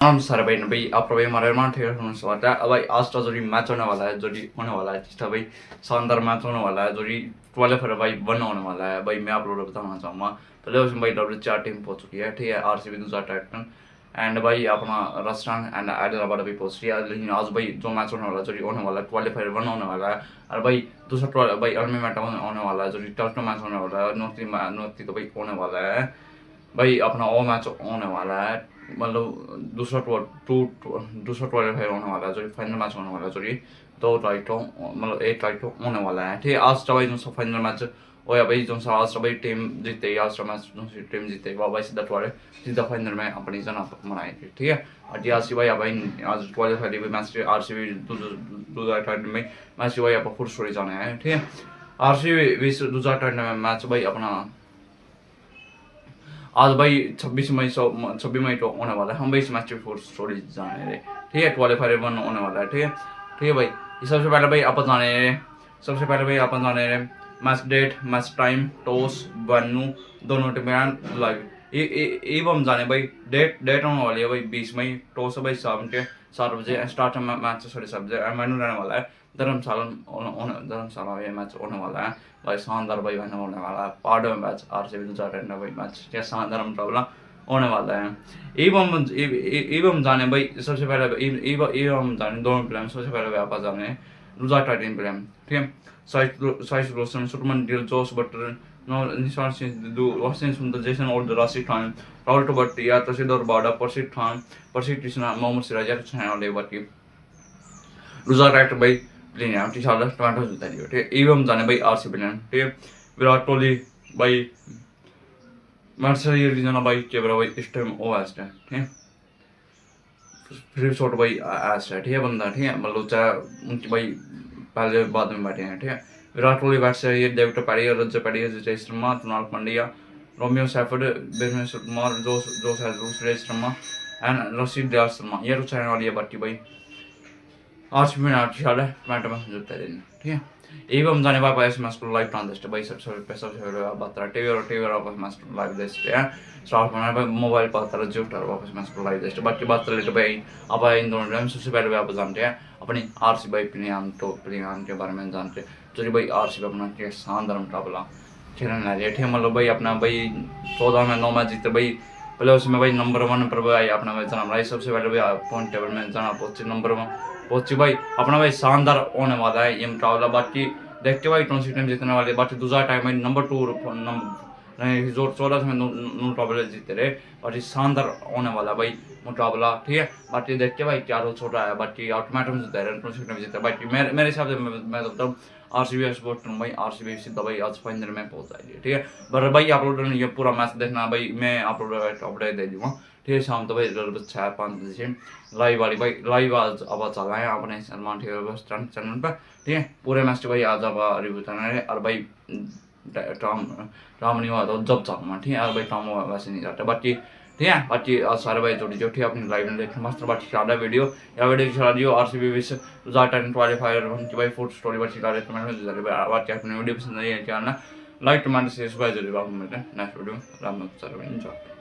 नमस्कार भाई भाई आप भाई हमारे रहमान थे स्वागत है भाई। आज का जो मैच होने वाला है, जो होने वाला है जिसका भाई शानदार मैच होने वाला है, जो क्वालिफायर भाई 1 होने वाला है भाई। मैं आप लोगों को बताना चाहूँगा पहले उसमें भाई डब्ल्यू 4 टीम पहुंच चुकी है, ठीक है। आरसीबी दूसरा टाइटन एंड भाई अपना राजस्थान एंड हैदराबाद भी पहुंच रही है। लेकिन आज भाई जो मैच होने वाला है, जो होने वाला है क्वालिफायर 1 होने वाला है। और भाई दूसरा भाई अलमी मैच होने वाला है, जो टेस्ट मैच होने वाला है। नॉर्थी तो भाई होने वाला है भाई। अपना वो मैच होने वाला है, मतलब दूसरा क्वालिफायर होने वाला है, जो फाइनल मैच होने वाला है, जो दो टाइटों मतलब एक टाइटों होने वाला है, ठीक है। आज का भाई जो फाइनल मैच हो या भाई जो आज भाई टीम जीते, आज का मैच जो टीम जीते वह भाई सीधा फाइनल में अपनी जना बनाएगी, ठीक है। और जी आरसीबी भाई आज क्वालिफायर भी मैच आरसीबी दूसरा टाइटल में मैच भाई आप फुल स्टोरी जाने हैं, ठीक है। आरसीबी दूसरा टाइटल में मैच भाई अपना आज भाई 26 मई को होने वाला है। हम भाई इस मैच की फुल स्टोरी जाने रहे, ठीक है। क्वालिफायर 1 होने वाला है, ठीक है, ठीक है भाई। सबसे पहले भाई अपन जाने रहे, सबसे पहले भाई अपन जाने रहे match date, match time, toss, venue, दोनों टीम लाइव एवं जाने भाई डेट होने वाली है भाई 20 मई। टॉस है भाई शाम के 7 बजे, स्टार्ट मैच 7:30 वेन्यू रहने वाला है धर्मशाला। ये मैच होने वाला है भाई, शानदार भाई होने वाला है। पार्डो मैच आरसीबी दूसरा भाई मैच क्या शानदार मुकाबला होने वाला है। एवं जाने भाई सबसे पहले एवं जाने दोनों प्लेयर, सबसे पहले आप जाने दूसरा टाइटन प्लेयर, ठीक है। साइस रोशन, सुटमन डिल, जोस बटर, निशान सिंधु, वसीम सुंदर, जैसन और राशिद खान, राहुल भट्टिया, तसीदर बाडा, प्रसिद्ध खान, प्रसिद्ध कृष्णा, मोहम्मद सिराज कुछ है वाले बाकी दूसरा टाइटल भाई प्लेन टी शर्ट टमाटो जूता लियो, ठीक है। एवं जाने भाई आरसीबी प्लेन, ठीक है। विराट कोहली भाई मैचर ये रीजन भाई के भाई इस टाइम ओ एस्ट है, ठीक है। फिर शॉट भाई एस्ट है, ठीक है बंदा, ठीक है। मतलब चाहे उनकी भाई पहले बाद में बैठे हैं, ठीक है। विराट कोहली बैट्स है ये David पैडिया, Rajat Padia, Jay Sharma, Kunal Pandya, Romeo Shepherd, बेरमेश कुमार, जोस सुरेश शर्मा एंड रशीद दयाल शर्मा, ये कुछ वाली है बाकी भाई आरसीबी में टमाटो में जुड़ते रहना, ठीक है। एवं जाने बाप ऐसे मैच को लाइव टान देते भाई सबसे बात टीवी वापस मैच को लाइव देते हैं। स्टार्ट करना भाई मोबाइल पर तरह जो वापस मैच को लाइव देते बाकी बात लेते भाई। अब इन दोनों टाइम सबसे पहले आप जानते हैं अपनी आरसीबी प्लेयर के बारे में जानते हैं, जो भाई आरसीबी अपना क्या शानदार मुकाबला खेलने लगे, ठीक है। मतलब भाई अपना भाई 14 में 9 मैच जीते भाई। पहले उसमें भाई नंबर 1 पर भाई अपना भाई जना भाई सबसे पहले भाई पॉइंट टेबल में जना पहुंचे नंबर 1 पहुंची भाई। अपना भाई शानदार होने वाला है ये मुकाबला। बाकी देखते भाई कौन सी टीम जीतने वाली है। बाकी दूसरा टाइम भाई नंबर 2 जो 14 में मुकाबले जीते रहे, और ये शानदार होने वाला भाई मुकाबला, ठीक है। बाकी देखते भाई क्या रोल छोटा है, बाकी ऑटोमेटिक जीते रहे, कौन सी टीम जीते बाकी मेरे हिसाब से मैं तो बताऊँ आरसीबी सपोर्ट करूँ भाई। आरसीबी सीधा भाई आज फाइनल में पहुंच जाएगी, ठीक है। पर भाई आप लोगों ने ये पूरा मैच देखना भाई, मैं आप लोगों को अपडेट दे दूँगा, ठीक है। शाम तो भाई 6-5 बजे लाइव वाली भाई लाइव आज अब चल रहा है अपने सलमान चैनल पर, ठीक है। पूरे मैच भाई आज अब रिव्यू करना है। और भाई टाम नहीं हुआ तो जब चाहूँगा, ठीक है। और भाई टाम वैसे नहीं जाता बाकी, ठीक है। बाकी सारे भाई जोड़ी जो ठीक है अपनी लाइव में देखना मस्त बाकी चला वीडियो या वीडियो चला दियो आरसीबी विश टाइटन क्वालिफायर भाई फुल स्टोरी बाकी चला रहे बाकी अपनी वीडियो पसंद आई है क्या ना लाइक कमेंट शेयर जरूर। Next video Ram